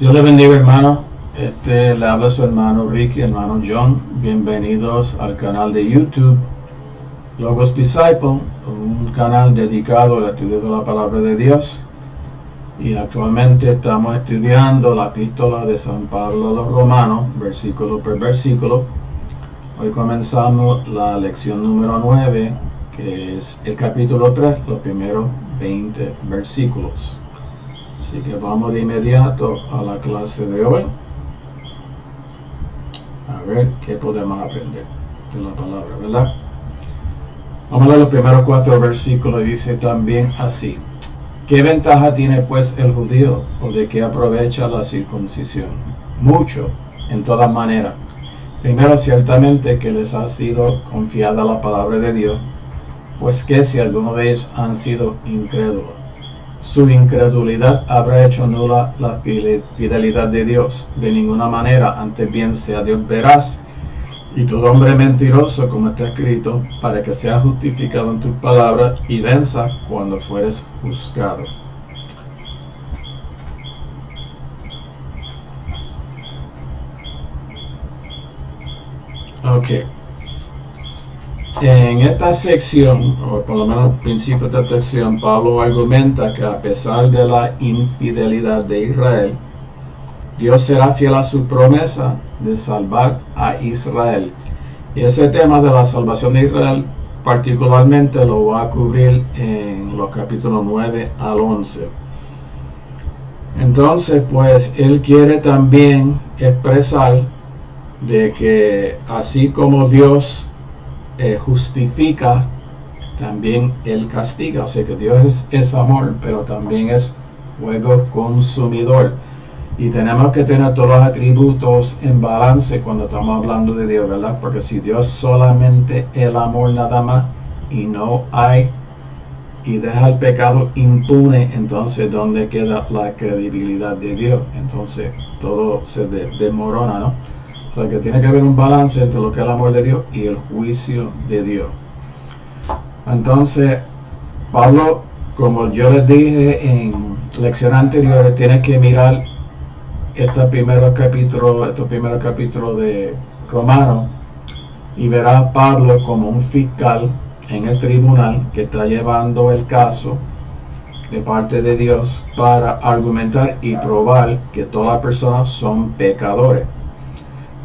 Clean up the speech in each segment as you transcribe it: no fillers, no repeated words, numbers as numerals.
Dios le bendiga, hermano. Le habla su hermano Ricky, hermano John. Bienvenidos al canal de YouTube Logos Disciple, un canal dedicado al estudio de la palabra de Dios. Y actualmente estamos estudiando la epístola de San Pablo a los Romanos, versículo por versículo. Hoy comenzamos la lección número 9, que es el capítulo 3, los primeros 20 versículos. Así que vamos de inmediato a la clase de hoy. A ver qué podemos aprender de la palabra, ¿verdad? Vamos a leer los primeros 4 versículos y dice también así. ¿Qué ventaja tiene pues el judío o de qué aprovecha la circuncisión? Mucho, en todas maneras. Primero, ciertamente que les ha sido confiada la palabra de Dios, pues que si alguno de ellos han sido incrédulos, su incredulidad habrá hecho nula la fidelidad de Dios. De ninguna manera, antes bien sea Dios veraz y todo hombre mentiroso, como está escrito, para que sea justificado en tus palabras y venza cuando fueres juzgado. Ok. En esta sección, o por lo menos al principio de esta sección, Pablo argumenta que a pesar de la infidelidad de Israel, Dios será fiel a su promesa de salvar a Israel. Y ese tema de la salvación de Israel particularmente lo va a cubrir en los capítulos 9 al 11. Entonces, pues, él quiere también expresar de que así como Dios justifica, también él castiga. O sea que Dios es amor, pero también es fuego consumidor. Y tenemos que tener todos los atributos en balance cuando estamos hablando de Dios, ¿verdad? Porque si Dios solamente el amor nada más y no hay y deja el pecado impune, entonces ¿dónde queda la credibilidad de Dios? Entonces todo se desmorona, ¿no? O sea que tiene que haber un balance entre lo que es el amor de Dios y el juicio de Dios. Entonces, Pablo, como yo les dije en lecciones anteriores, tiene que mirar estos primeros capítulos de Romanos y verá a Pablo como un fiscal en el tribunal que está llevando el caso de parte de Dios para argumentar y probar que todas las personas son pecadores.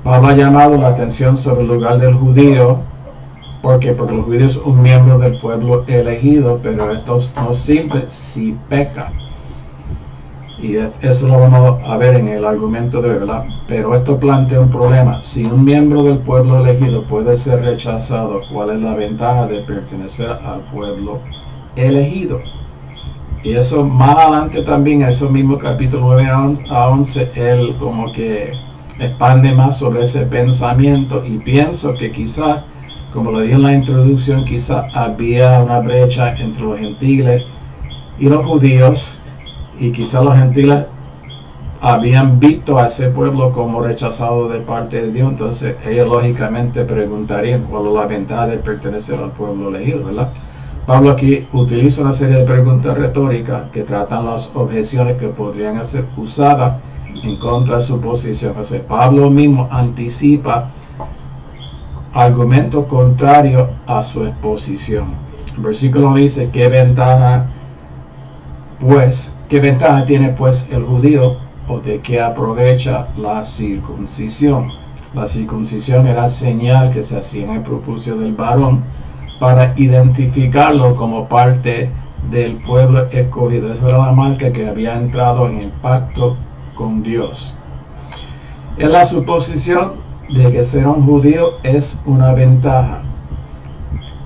Pablo ha llamado la atención sobre el lugar del judío. Porque el judío es un miembro del pueblo elegido, pero esto no sirve si peca. Y eso lo vamos a ver en el argumento de hoy, ¿verdad? Pero esto plantea un problema. Si un miembro del pueblo elegido puede ser rechazado, ¿cuál es la ventaja de pertenecer al pueblo elegido? Y eso más adelante también, en esos mismos capítulos 9 a 11, él como que expande más sobre ese pensamiento y pienso que quizás, como lo dije en la introducción, quizás había una brecha entre los gentiles y los judíos y quizás los gentiles habían visto a ese pueblo como rechazado de parte de Dios, entonces ellos lógicamente preguntarían cuál es la ventaja de pertenecer al pueblo elegido, ¿verdad? Pablo aquí utiliza una serie de preguntas retóricas que tratan las objeciones que podrían ser usadas en contra de su posición. O sea, Pablo mismo anticipa argumento contrario a su exposición. El versículo dice: ¿qué ventaja tiene pues el judío o de qué aprovecha la circuncisión? La circuncisión era señal que se hacía en el prepucio del varón para identificarlo como parte del pueblo escogido. Esa era la marca que había entrado en el pacto con Dios. Es la suposición de que ser un judío es una ventaja,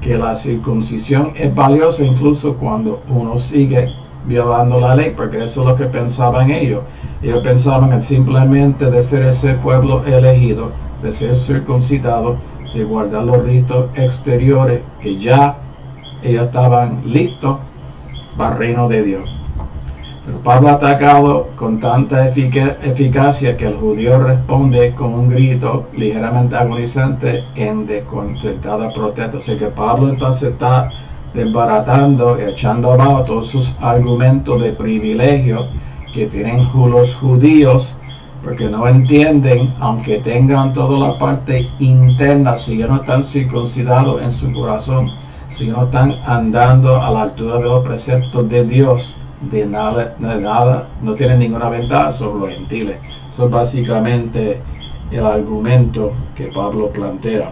que la circuncisión es valiosa incluso cuando uno sigue violando la ley, porque eso es lo que pensaban ellos. Ellos pensaban en simplemente de ser ese pueblo elegido, de ser circuncidado, de guardar los ritos exteriores, que ya ellos estaban listos para el reino de Dios. Pero Pablo ha atacado con tanta eficacia que el judío responde con un grito ligeramente agonizante en desconcertada protesta. Así que Pablo entonces está desbaratando y echando abajo todos sus argumentos de privilegio que tienen los judíos porque no entienden, aunque tengan toda la parte interna, si ellos no están circuncidados en su corazón, si ellos no están andando a la altura de los preceptos de Dios, de nada, no tienen ninguna ventaja sobre los gentiles. Eso es básicamente el argumento que Pablo plantea.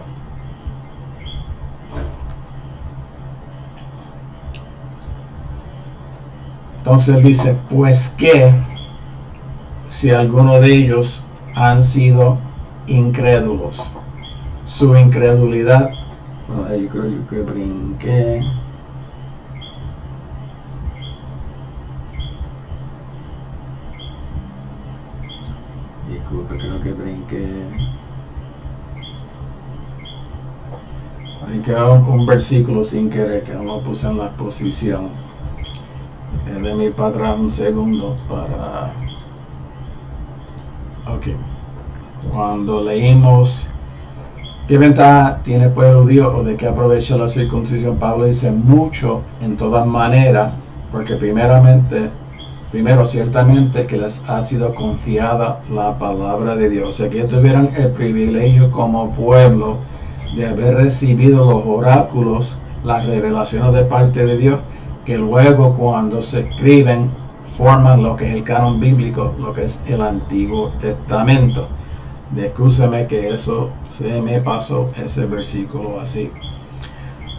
Entonces él dice, pues que si alguno de ellos han sido incrédulos, su incredulidad, yo creo que brinqué. Disculpe, creo que brinqué un versículo sin querer, que no lo puse en la posición. Déjame ir para atrás un segundo para... Ok. Cuando leímos ¿qué ventaja tiene el pueblo judío o de qué aprovecha la circuncisión? Pablo dice mucho en todas maneras, porque primero ciertamente que les ha sido confiada la palabra de Dios. O sea, que tuvieran el privilegio como pueblo de haber recibido los oráculos, las revelaciones de parte de Dios, que luego cuando se escriben forman lo que es el canon bíblico, lo que es el Antiguo Testamento. Excúseme que eso se me pasó, ese versículo así.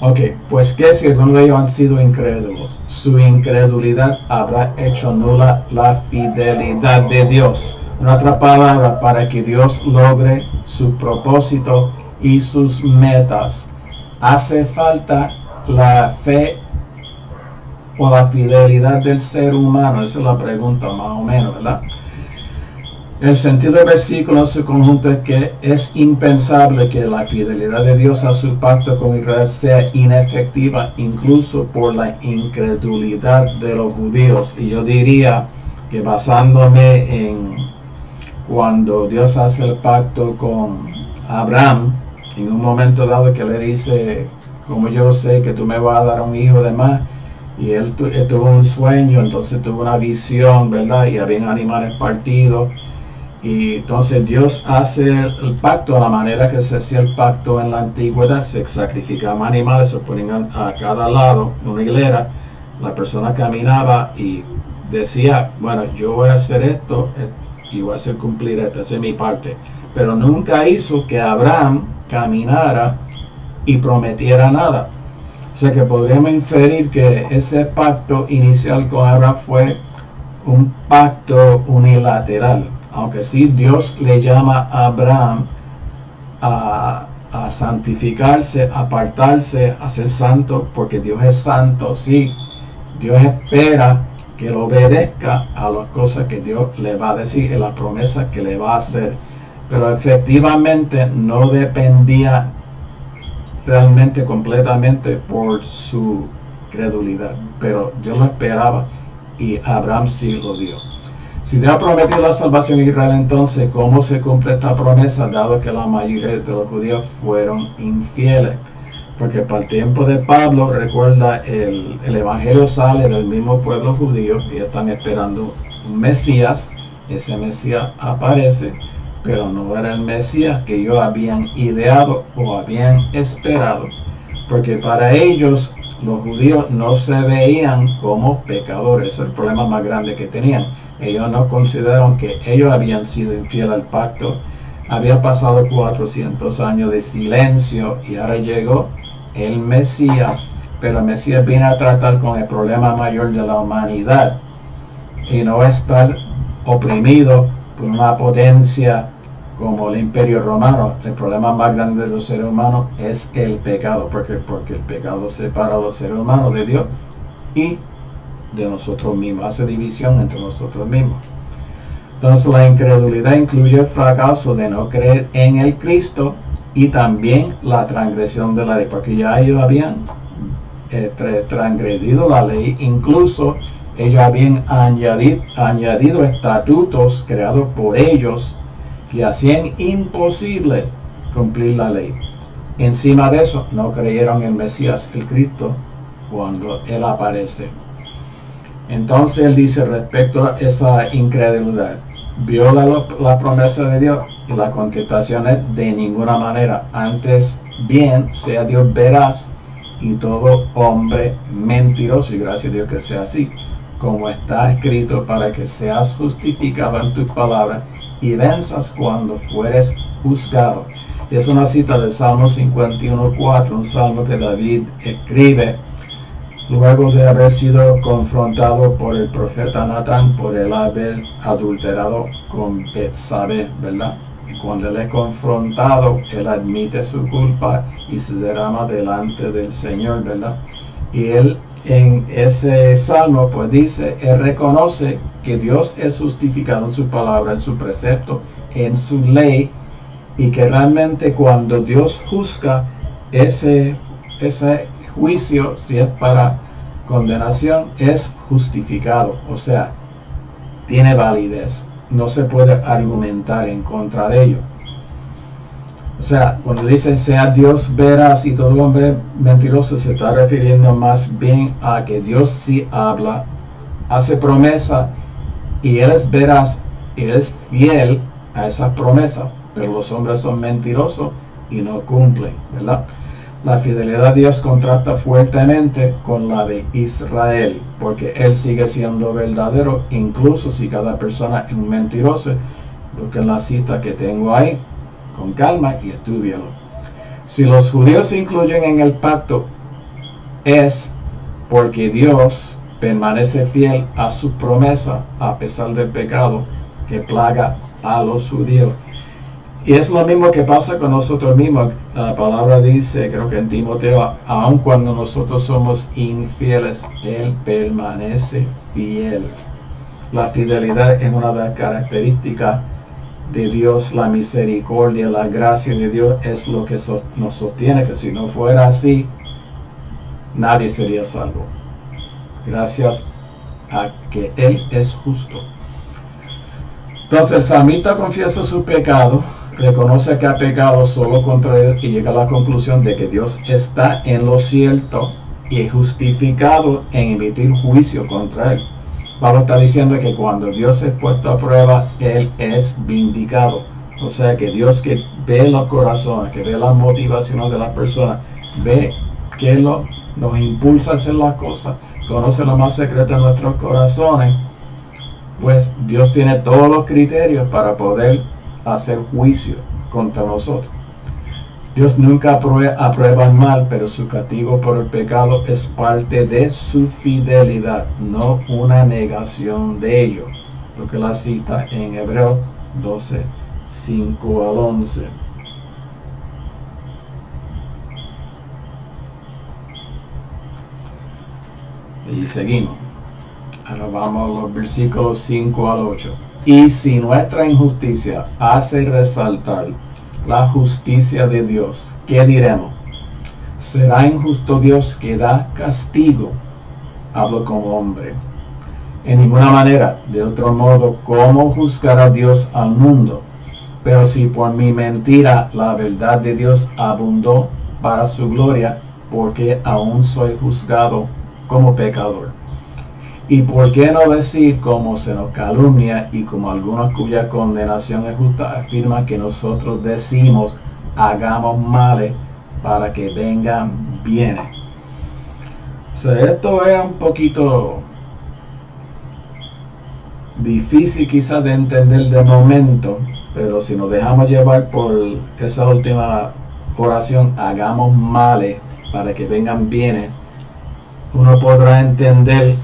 Ok, pues que si alguno de ellos han sido incrédulos, su incredulidad habrá hecho nula la fidelidad de Dios. En otra palabra, para que Dios logre su propósito y sus metas, hace falta la fe o la fidelidad del ser humano. Esa es la pregunta más o menos, ¿verdad? El sentido del versículo en su conjunto es que es impensable que la fidelidad de Dios a su pacto con Israel sea inefectiva incluso por la incredulidad de los judíos. Y yo diría que basándome en cuando Dios hace el pacto con Abraham, en un momento dado que le dice, como yo sé que tú me vas a dar un hijo de más, y él tuvo un sueño, entonces tuvo una visión, ¿verdad? Y habían animales partidos. Y entonces Dios hace el pacto a la manera que se hacía el pacto en la antigüedad. Se sacrificaban animales, se ponían a cada lado una hilera. La persona caminaba y decía, bueno, yo voy a hacer esto y voy a hacer cumplir esto, esa es mi parte. Pero nunca hizo que Abraham caminara y prometiera nada. O sea que podríamos inferir que ese pacto inicial con Abraham fue un pacto unilateral. Aunque sí Dios le llama a Abraham a santificarse, a apartarse, a ser santo, porque Dios es santo, sí. Dios espera que lo obedezca a las cosas que Dios le va a decir, en las promesas que le va a hacer. Pero efectivamente no dependía realmente completamente por su credulidad. Pero Dios lo esperaba y Abraham sí lo dio. Si Dios ha prometido la salvación a Israel, entonces, ¿cómo se cumple esta promesa, dado que la mayoría de los judíos fueron infieles? Porque para el tiempo de Pablo, recuerda, el evangelio sale del mismo pueblo judío y están esperando un Mesías. Ese Mesías aparece, pero no era el Mesías que ellos habían ideado o habían esperado. Porque para ellos, los judíos no se veían como pecadores. Ese es el problema más grande que tenían. Ellos no consideraron que ellos habían sido infieles al pacto. Había pasado 400 años de silencio y ahora llegó el Mesías. Pero el Mesías viene a tratar con el problema mayor de la humanidad y no estar oprimido por una potencia como el Imperio Romano. El problema más grande de los seres humanos es el pecado, porque el pecado separa a los seres humanos de Dios y de nosotros mismos, hace división entre nosotros mismos. Entonces la incredulidad incluye el fracaso de no creer en el Cristo y también la transgresión de la ley, porque ya ellos habían transgredido la ley. Incluso ellos habían añadido estatutos creados por ellos que hacían imposible cumplir la ley. Encima de eso, no creyeron en Mesías, el Cristo, cuando Él aparece. Entonces Él dice respecto a esa incredulidad, viola la promesa de Dios, y la contestación es de ninguna manera. Antes bien sea Dios veraz y todo hombre mentiroso, y gracias a Dios que sea así, como está escrito, para que seas justificado en tus palabras y venzas cuando fueres juzgado. Es una cita de Salmo 51:4, un salmo que David escribe luego de haber sido confrontado por el profeta Natán por el haber adulterado con Betsabé, ¿verdad? Y cuando él es confrontado, él admite su culpa y se derrama delante del Señor, ¿verdad? Y él en ese salmo pues dice, él reconoce que Dios es justificado en su palabra, en su precepto, en su ley, y que realmente cuando Dios juzga ese juicio, si es para condenación, es justificado, o sea, tiene validez, no se puede argumentar en contra de ello. O sea, cuando dice sea Dios veraz y todo hombre mentiroso, se está refiriendo más bien a que Dios sí habla, hace promesa, y Él es veraz, y Él es fiel a esas promesas, pero los hombres son mentirosos y no cumplen, ¿verdad? La fidelidad a Dios contrasta fuertemente con la de Israel, porque Él sigue siendo verdadero, incluso si cada persona es un mentiroso. Busquen la cita que tengo ahí con calma y estúdialo. Si los judíos se incluyen en el pacto, es porque Dios permanece fiel a su promesa a pesar del pecado que plaga a los judíos. Y es lo mismo que pasa con nosotros mismos. La palabra dice, creo que en Timoteo, aun cuando nosotros somos infieles, Él permanece fiel. La fidelidad es una de las características de Dios, la misericordia, la gracia de Dios es lo que nos sostiene, que si no fuera así, nadie sería salvo. Gracias a que Él es justo. Entonces el salmista confiesa su pecado, reconoce que ha pecado solo contra Él y llega a la conclusión de que Dios está en lo cierto y justificado en emitir juicio contra Él. Pablo está diciendo que cuando Dios es puesto a prueba, Él es vindicado. O sea que Dios, que ve los corazones, que ve las motivaciones de las personas, ve que nos impulsa a hacer las cosas, conoce lo más secreto de nuestros corazones, pues Dios tiene todos los criterios para poder hacer juicio contra nosotros. Dios nunca aprueba el mal, pero su castigo por el pecado es parte de su fidelidad, no una negación de ello. Porque la cita en Hebreos 12, 5 al 11. Y seguimos. Ahora vamos a los versículos 5 al 8. Y si nuestra injusticia hace resaltar la justicia de Dios, ¿qué diremos? ¿Será injusto Dios que da castigo? Hablo como hombre. En ninguna manera. De otro modo, ¿cómo juzgará Dios al mundo? Pero si por mi mentira la verdad de Dios abundó para su gloria, porque aún soy juzgado como pecador. ¿Y por qué no decir, como se nos calumnia y como algunos cuya condenación es justa afirman que nosotros decimos, hagamos males para que vengan bienes? O sea, esto es un poquito difícil quizás de entender de momento, pero si nos dejamos llevar por esa última oración, hagamos males para que vengan bienes, uno podrá entender.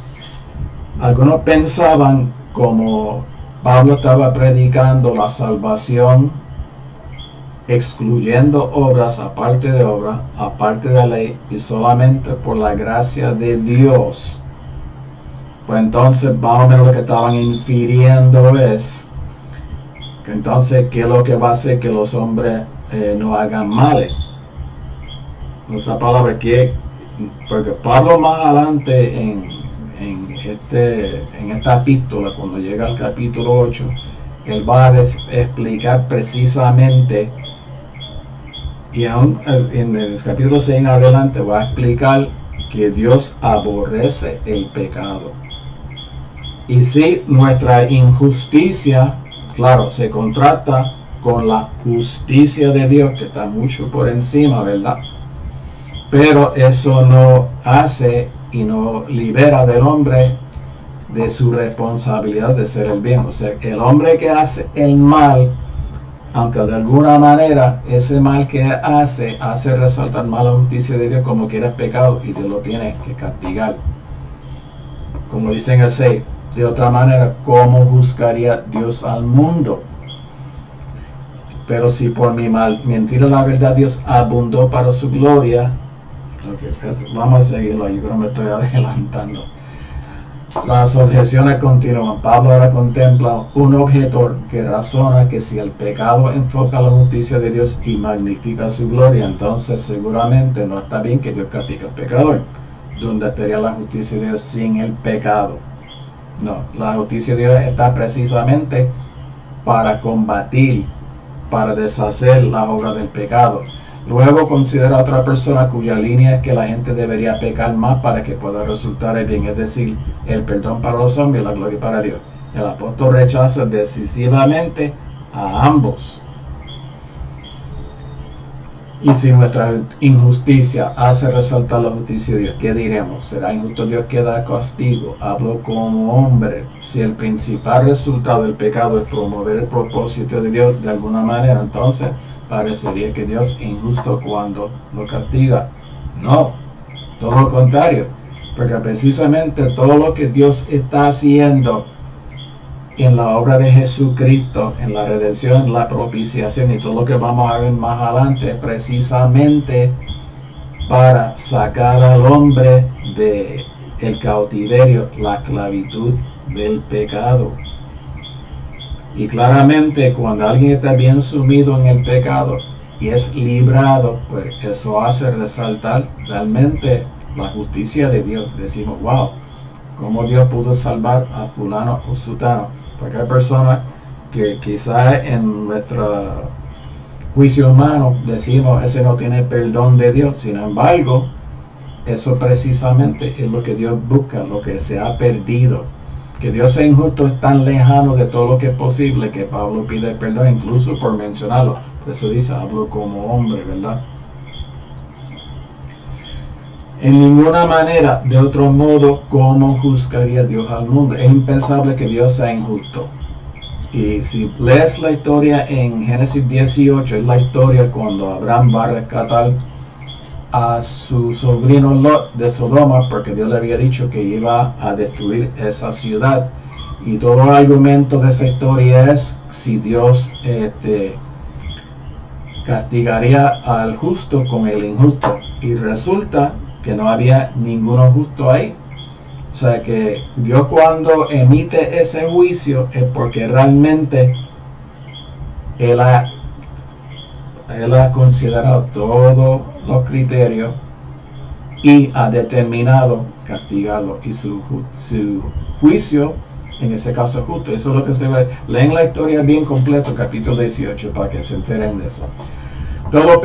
Algunos pensaban, como Pablo estaba predicando la salvación, excluyendo obras, aparte de obras, aparte de la ley, y solamente por la gracia de Dios. Pues entonces, más o menos lo que estaban infiriendo es que entonces, ¿qué es lo que va a hacer que los hombres no hagan males? Otra palabra que, porque Pablo más adelante en esta epístola, cuando llega al capítulo 8, él va a explicar precisamente, y aún en el capítulo 6 en adelante va a explicar que Dios aborrece el pecado. Y si nuestra injusticia Claro, se contrasta con la justicia de Dios, que está mucho por encima, ¿verdad? Pero eso no hace y no libera del hombre de su responsabilidad de hacer el bien. O sea, el hombre que hace el mal, aunque de alguna manera ese mal que hace resaltar más la justicia de Dios, como quiera es pecado y Dios lo tiene que castigar. Como dice en el 6, de otra manera, ¿cómo juzgaría Dios al mundo? Pero si por mi mal mentira la verdad Dios abundó para su gloria. Okay, pues vamos a seguirlo, yo creo que me estoy adelantando. Las objeciones continúan. Pablo ahora contempla un objetor que razona que si el pecado enfoca la justicia de Dios y magnifica su gloria, entonces seguramente no está bien que Dios castigue al pecador. ¿Dónde estaría la justicia de Dios sin el pecado? No, la justicia de Dios está precisamente para combatir, para deshacer la obra del pecado. Luego considera a otra persona cuya línea es que la gente debería pecar más para que pueda resultar el bien, es decir, el perdón para los hombres y la gloria para Dios. El apóstol rechaza decisivamente a ambos. Y si nuestra injusticia hace resaltar la justicia de Dios, ¿qué diremos? ¿Será injusto Dios que da castigo? Hablo como hombre. Si el principal resultado del pecado es promover el propósito de Dios de alguna manera, entonces parecería que Dios es injusto cuando lo castiga. No, todo lo contrario, porque precisamente todo lo que Dios está haciendo en la obra de Jesucristo, en la redención, la propiciación y todo lo que vamos a ver más adelante, precisamente para sacar al hombre del cautiverio, la esclavitud del pecado. Y claramente cuando alguien está bien sumido en el pecado y es librado, pues eso hace resaltar realmente la justicia de Dios. Decimos, wow, cómo Dios pudo salvar a fulano o sutano. Porque hay personas que quizás en nuestro juicio humano decimos, ese no tiene perdón de Dios. Sin embargo, eso precisamente es lo que Dios busca, lo que se ha perdido. Que Dios sea injusto es tan lejano de todo lo que es posible que Pablo pide perdón, incluso por mencionarlo. Por eso dice, hablo como hombre, ¿verdad? En ninguna manera, de otro modo, ¿cómo juzgaría Dios al mundo? Es impensable que Dios sea injusto. Y si lees la historia en Génesis 18, es la historia cuando Abraham va a rescatar a su sobrino Lot de Sodoma, porque Dios le había dicho que iba a destruir esa ciudad. Y todo el argumento de esa historia es si Dios castigaría al justo con el injusto. Y resulta que no había ninguno justo ahí. O sea que Dios cuando emite ese juicio es porque realmente Él ha considerado todos los criterios y ha determinado castigarlo. Y su juicio, en ese caso, es justo. Eso es lo que se ve. Leen la historia bien completa, capítulo 18, para que se enteren de eso. Todo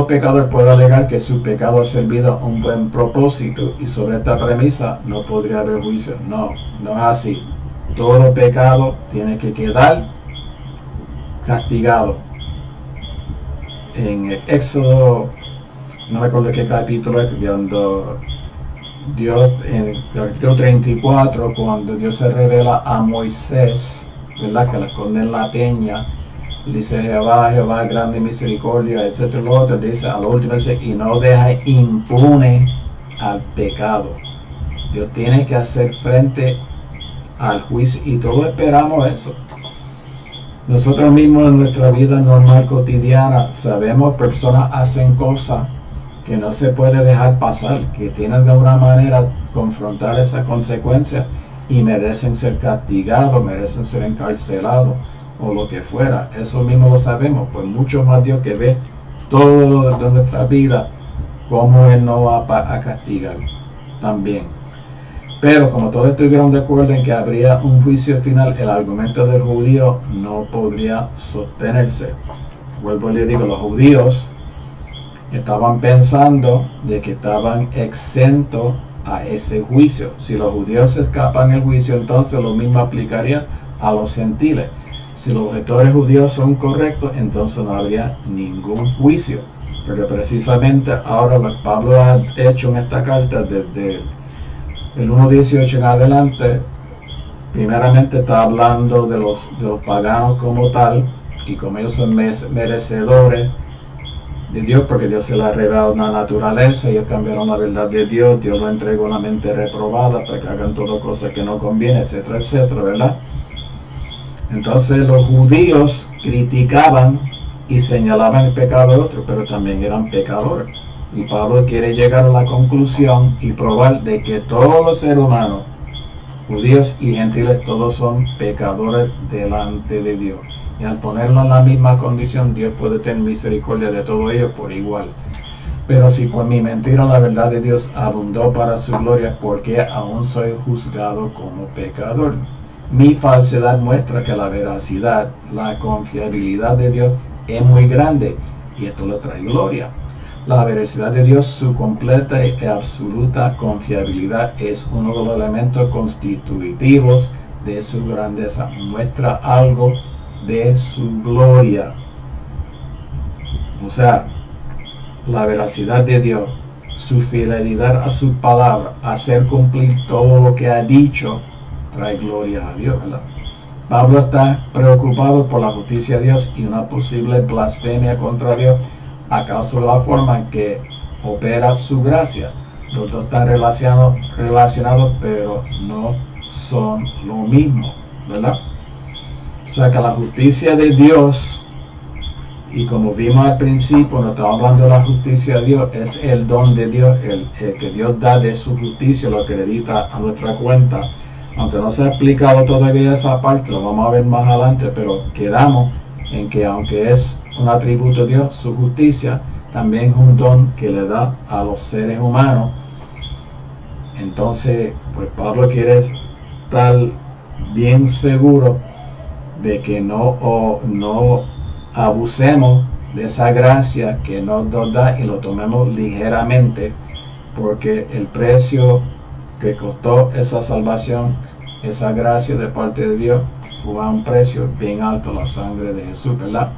pecador puede alegar que su pecado ha servido a un buen propósito y sobre esta premisa no podría haber juicio. No, no es así. Todo pecado tiene que quedar castigado. En el Éxodo, no recuerdo qué capítulo es, cuando Dios, en el capítulo 34, cuando Dios se revela a Moisés, ¿verdad? Que le esconde en la peña. Dice Jehová, grande misericordia, etcétera, lo otro. Dice a lo último, dice, y no deja impune al pecado. Dios tiene que hacer frente al juicio y todos esperamos eso. Nosotros mismos en nuestra vida normal cotidiana sabemos personas hacen cosas que no se puede dejar pasar, que tienen de alguna manera confrontar esas consecuencias y merecen ser castigados, merecen ser encarcelados o lo que fuera. Eso mismo lo sabemos, pues mucho más Dios que ve todo lo de nuestra vida, cómo Él no va a castigar también. Pero como todos estuvieron de acuerdo en que habría un juicio final, el argumento del judío no podría sostenerse. Vuelvo y le digo, los judíos estaban pensando de que estaban exentos a ese juicio. Si los judíos se escapan del juicio, entonces lo mismo aplicaría a los gentiles. Si los objetores judíos son correctos, entonces no habría ningún juicio. Pero precisamente ahora lo que Pablo ha hecho en esta carta, desde el 1.18 en adelante, primeramente está hablando de los paganos como tal, y como ellos son merecedores de Dios, porque Dios se les ha revelado una naturaleza, ellos cambiaron la verdad de Dios, Dios lo entregó una mente reprobada para que hagan todas cosas que no conviene, etcétera, etcétera, ¿verdad? Entonces los judíos criticaban y señalaban el pecado de otros, pero también eran pecadores. Y Pablo quiere llegar a la conclusión y probar de que todos los seres humanos, judíos y gentiles, todos son pecadores delante de Dios. Y al ponerlo en la misma condición, Dios puede tener misericordia de todos ellos por igual. Pero si por mi mentira la verdad de Dios abundó para su gloria, ¿por qué aún soy juzgado como pecador? Mi falsedad muestra que la veracidad, la confiabilidad de Dios es muy grande, y esto le trae gloria. La veracidad de Dios, su completa y absoluta confiabilidad, es uno de los elementos constitutivos de su grandeza. Muestra algo de su gloria. O sea, la veracidad de Dios, su fidelidad a su palabra, hacer cumplir todo lo que ha dicho, trae gloria a Dios, ¿verdad? Pablo está preocupado por la justicia de Dios y una posible blasfemia contra Dios a causa de la forma en que opera su gracia. Los dos están relacionados, pero no son lo mismo, ¿verdad? O sea que la justicia de Dios, y como vimos al principio, no estamos hablando de la justicia de Dios, es el don de Dios, el que Dios da de su justicia, lo acredita a nuestra cuenta. Aunque no se ha explicado todavía esa parte, lo vamos a ver más adelante, pero quedamos en que aunque es un atributo de Dios, su justicia también es un don que le da a los seres humanos. Entonces, pues Pablo quiere estar bien seguro de que no abusemos de esa gracia que nos da y lo tomemos ligeramente, porque el precio que costó esa salvación, esa gracia de parte de Dios, fue a un precio bien alto, la sangre de Jesús, ¿verdad?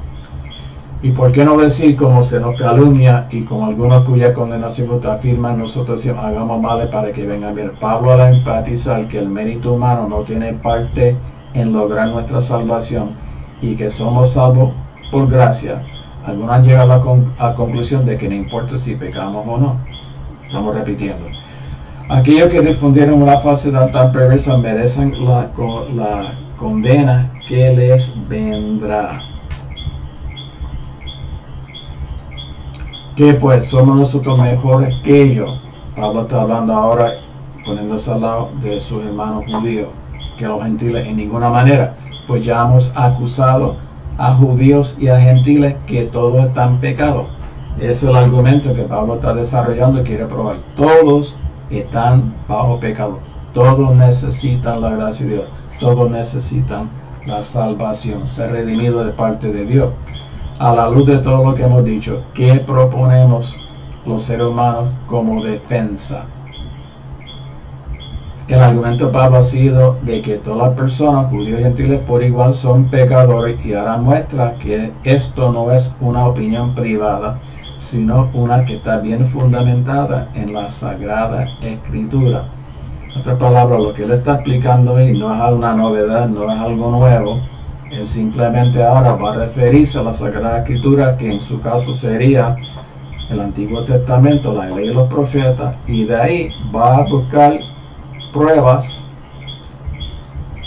Y por qué no decir, como se nos calumnia y como algunos cuya condenación afirman, nosotros decimos, hagamos males para que vengan bien. Pablo, al enfatizar que el mérito humano no tiene parte en lograr nuestra salvación y que somos salvos por gracia, algunos han llegado a la conclusión de que no importa si pecamos o no. Estamos repitiendo. Aquellos que difundieron una falsedad tan perversa merecen la condena que les vendrá. Que pues somos nosotros mejores que ellos. Pablo está hablando ahora, poniéndose al lado de sus hermanos judíos, que los gentiles en ninguna manera, pues ya hemos acusado a judíos y a gentiles que todos están pecados. Ese es el argumento que Pablo está desarrollando y quiere probar. Todos están bajo pecado. Todos necesitan la gracia de Dios. Todos necesitan la salvación, ser redimido de parte de Dios. A la luz de todo lo que hemos dicho, ¿qué proponemos los seres humanos como defensa? El argumento de Pablo ha sido de que todas las personas, judíos y gentiles por igual, son pecadores, y ahora muestra que esto no es una opinión privada, sino una que está bien fundamentada en la Sagrada Escritura. En otras palabras, lo que él está explicando hoy no es una novedad, no es algo nuevo. Él simplemente ahora va a referirse a la Sagrada Escritura, que en su caso sería el Antiguo Testamento, la ley de los profetas, y de ahí va a buscar pruebas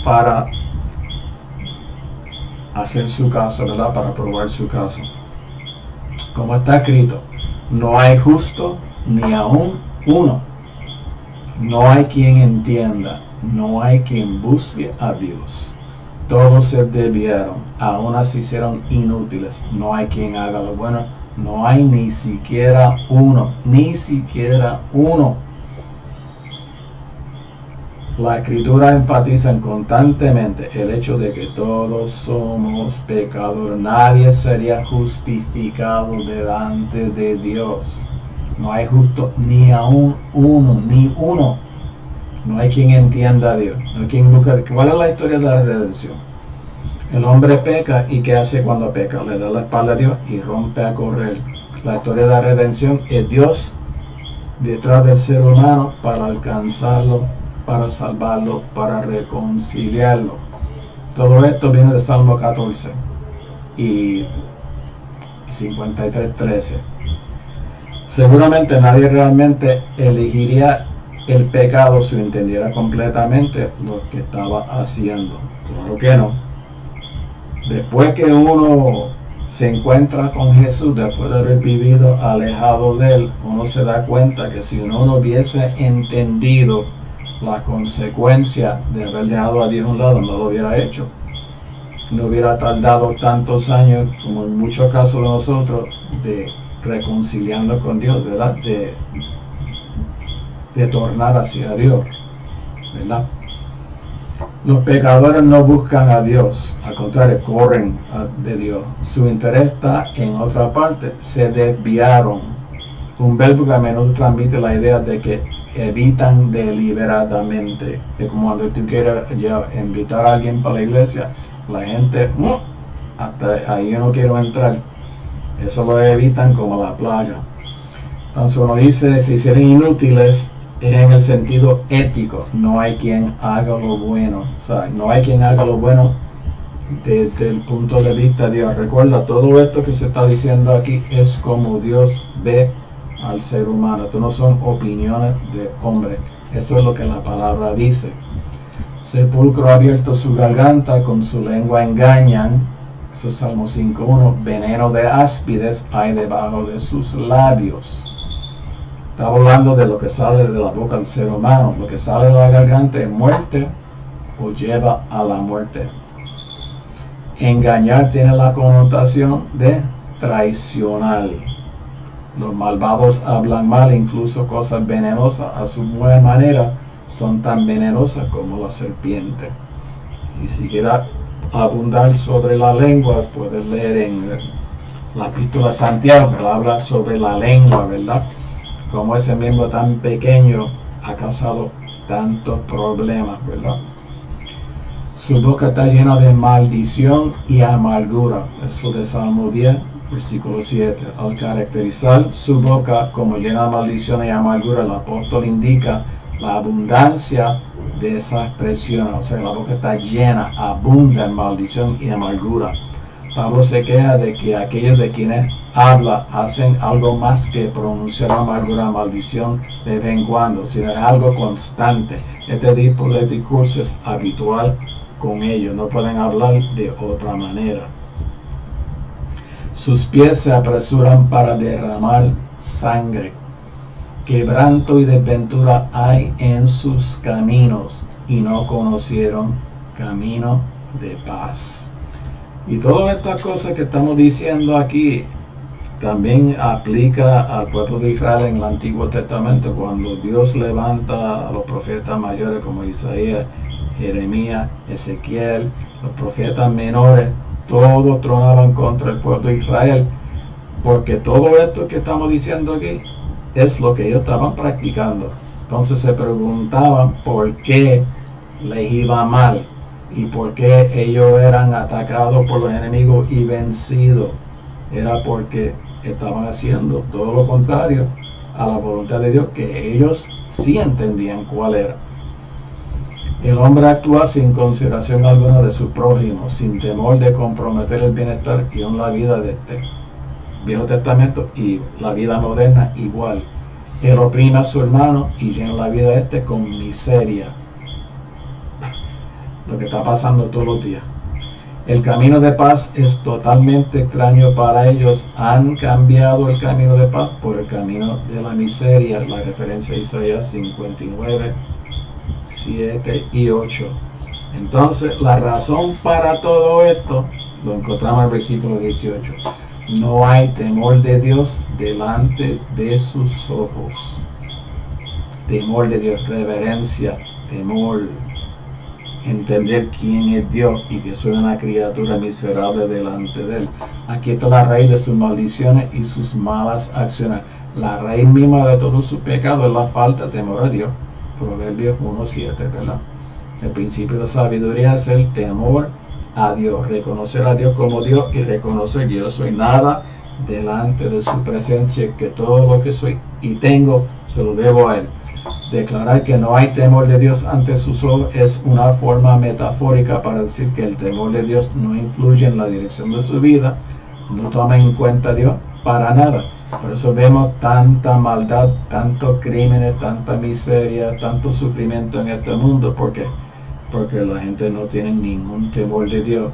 para hacer su caso, ¿verdad? Para probar su caso. Como está escrito, no hay justo ni aún uno. No hay quien entienda, no hay quien busque a Dios. Todos se desviaron, aún se hicieron inútiles. No hay quien haga lo bueno, no hay ni siquiera uno, ni siquiera uno. La Escritura enfatiza constantemente el hecho de que todos somos pecadores. Nadie sería justificado delante de Dios. No hay justo ni aún uno, ni uno. No hay quien entienda a Dios. No hay quien busque. ¿Cuál es la historia de la redención? El hombre peca, y ¿qué hace cuando peca? Le da la espalda a Dios y rompe a correr. La historia de la redención es Dios detrás del ser humano para alcanzarlo, para salvarlo, para reconciliarlo. Todo esto viene de Salmo 14 y 53:13. Seguramente nadie realmente elegiría el pecado si entendiera completamente lo que estaba haciendo. Claro que no. Después que uno se encuentra con Jesús, después de haber vivido alejado de Él, uno se da cuenta que si uno no hubiese entendido la consecuencia de haber dejado a Dios a un lado, no lo hubiera hecho. No hubiera tardado tantos años, como en muchos casos de nosotros, de reconciliando con Dios, ¿verdad? De tornar hacia Dios, ¿verdad? Los pecadores no buscan a Dios, al contrario, corren de Dios. Su interés está en otra parte, se desviaron. Un verbo que a menudo transmite la idea de que evitan deliberadamente. Es como cuando tú quieres invitar a alguien para la iglesia, la gente, hasta ahí yo no quiero entrar. Eso lo evitan como la playa. Entonces uno dice, si serían inútiles, es en el sentido ético. No hay quien haga lo bueno. O sea, no hay quien haga lo bueno desde el punto de vista de Dios. Recuerda, todo esto que se está diciendo aquí es como Dios ve al ser humano. Esto no son opiniones de hombre. Eso es lo que la palabra dice. Sepulcro abierto su garganta, con su lengua engañan. Eso es Salmo 5:1. Veneno de áspides hay debajo de sus labios. Está hablando de lo que sale de la boca del ser humano. Lo que sale de la garganta es muerte o lleva a la muerte. Engañar tiene la connotación de traicionar. Los malvados hablan mal, incluso cosas venenosas a su buena manera son tan venenosas como la serpiente. Y si quieres abundar sobre la lengua, puedes leer en la epístola de Santiago, que habla sobre la lengua, ¿verdad? Como ese miembro tan pequeño ha causado tantos problemas, ¿verdad? Su boca está llena de maldición y amargura. Eso de Salmo 10, versículo 7. Al caracterizar su boca como llena de maldición y amargura, el apóstol indica la abundancia de esa expresión. O sea, la boca está llena, abunda en maldición y amargura. Pablo se queja de que aquellos de quienes habla hacen algo más que pronunciar amargura, maldición de vez en cuando, sino es algo constante. Este tipo de discurso es habitual con ellos, no pueden hablar de otra manera. Sus pies se apresuran para derramar sangre. Quebranto y desventura hay en sus caminos, y no conocieron camino de paz. Y todas estas cosas que estamos diciendo aquí también aplica al pueblo de Israel en el Antiguo Testamento, cuando Dios levanta a los profetas mayores como Isaías, Jeremías, Ezequiel, los profetas menores, todos tronaban contra el pueblo de Israel, porque todo esto que estamos diciendo aquí es lo que ellos estaban practicando. Entonces se preguntaban por qué les iba mal y por qué ellos eran atacados por los enemigos y vencidos. Era porque estaban haciendo todo lo contrario a la voluntad de Dios, que ellos sí entendían cuál era. El hombre actúa sin consideración alguna de su prójimo, sin temor de comprometer el bienestar y la vida de este Viejo Testamento y la vida moderna igual. Él oprime a su hermano y llena la vida de este con miseria. Lo que está pasando todos los días. El camino de paz es totalmente extraño para ellos. Han cambiado el camino de paz por el camino de la miseria. La referencia a Isaías 59, 7 y 8. Entonces, la razón para todo esto lo encontramos en el versículo 18. No hay temor de Dios delante de sus ojos. Temor de Dios, reverencia, temor. Entender quién es Dios y que soy una criatura miserable delante de Él. Aquí está la raíz de sus maldiciones y sus malas acciones. La raíz misma de todo su pecado es la falta de temor a Dios. Proverbios 1:7, ¿verdad? El principio de sabiduría es el temor a Dios, reconocer a Dios como Dios y reconocer que yo no soy nada delante de su presencia, que todo lo que soy y tengo se lo debo a Él. Declarar que no hay temor de Dios ante sus ojos es una forma metafórica para decir que el temor de Dios no influye en la dirección de su vida, no toma en cuenta a Dios para nada. Por eso vemos tanta maldad, tantos crímenes, tanta miseria, tanto sufrimiento en este mundo. ¿Por qué? Porque la gente no tiene ningún temor de Dios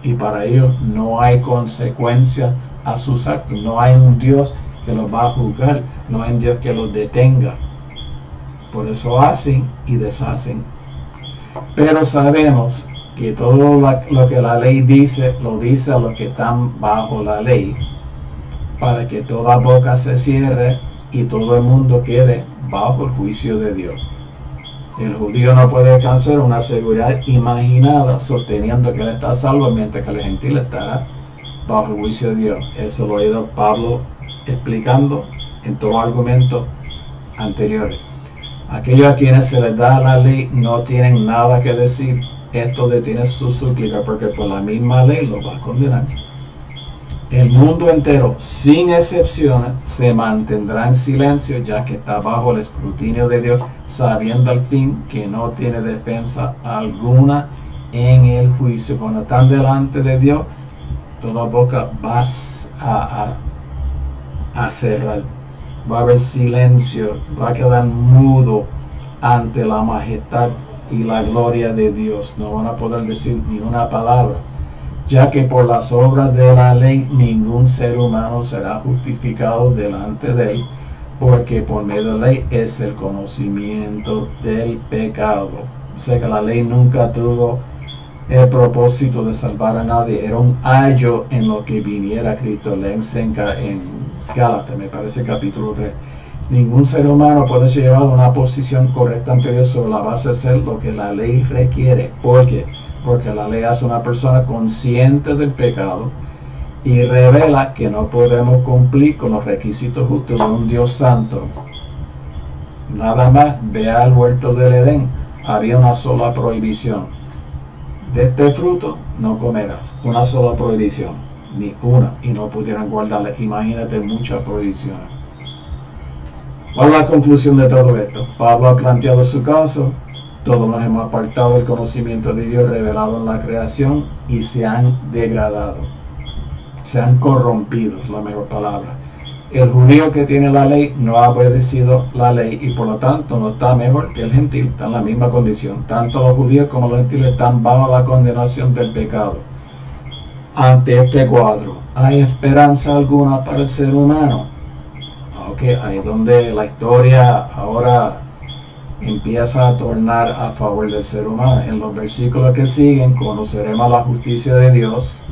y para ellos no hay consecuencia a sus actos. No hay un Dios que los va a juzgar, no hay un Dios que los detenga. Por eso hacen y deshacen. Pero sabemos que todo lo que la ley dice, lo dice a los que están bajo la ley, para que toda boca se cierre y todo el mundo quede bajo el juicio de Dios. El judío no puede alcanzar una seguridad imaginada sosteniendo que él está salvo, mientras que el gentil estará bajo el juicio de Dios. Eso lo ha ido Pablo explicando en todos los argumentos anteriores. Aquellos a quienes se les da la ley no tienen nada que decir. Esto detiene su súplica porque por la misma ley los va a condenar. El mundo entero, sin excepciones, se mantendrá en silencio ya que está bajo el escrutinio de Dios, sabiendo al fin que no tiene defensa alguna en el juicio. Cuando están delante de Dios, toda boca va a cerrar. Va a haber silencio, va a quedar mudo ante la majestad y la gloria de Dios. No van a poder decir ni una palabra, ya que por las obras de la ley ningún ser humano será justificado delante de él, porque por medio de la ley es el conocimiento del pecado. O sea que la ley nunca tuvo el propósito de salvar a nadie, era un ayo en lo que viniera Cristo. Léense en Gálatas, me parece capítulo 3. Ningún ser humano puede ser llevado a una posición correcta ante Dios sobre la base de hacer lo que la ley requiere. ¿Por qué? Porque la ley hace una persona consciente del pecado y revela que no podemos cumplir con los requisitos justos de un Dios santo. Nada más, vea el huerto del Edén, había una sola prohibición: de este fruto no comerás. Una sola prohibición, ni una, y no pudieran guardarla. Imagínate muchas prohibiciones. ¿Cuál es la conclusión de todo esto? Pablo ha planteado su caso. Todos nos hemos apartado del conocimiento de Dios revelado en la creación y se han degradado, se han corrompido, es la mejor palabra. El judío que tiene la ley no ha obedecido la ley y por lo tanto no está mejor que el gentil, está en la misma condición. Tanto los judíos como los gentiles están bajo la condenación del pecado. Ante este cuadro, ¿hay esperanza alguna para el ser humano? Ahí es donde la historia ahora empieza a tornar a favor del ser humano. En los versículos que siguen conoceremos la justicia de Dios,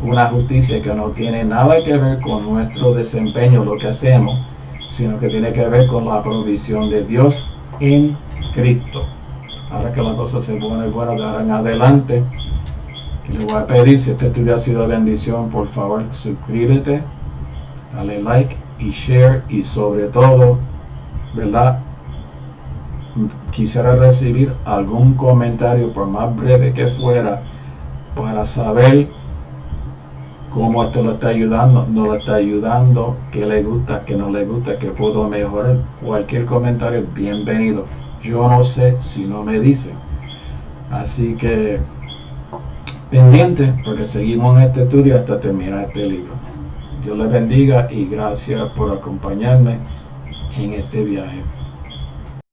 una justicia que no tiene nada que ver con nuestro desempeño, lo que hacemos, sino que tiene que ver con la provisión de Dios en Cristo. Ahora que la cosa se pone buena de ahora en adelante, le voy a pedir, si este video ha sido de bendición, por favor suscríbete, dale like y share, y sobre todo, ¿verdad? Quisiera recibir algún comentario, por más breve que fuera, para saber cómo esto lo está ayudando, no lo está ayudando, qué le gusta, qué no le gusta, qué puedo mejorar. Cualquier comentario bienvenido. Yo no sé si no me dicen. Así que pendiente, porque seguimos en este estudio hasta terminar este libro. Dios les bendiga y gracias por acompañarme en este viaje.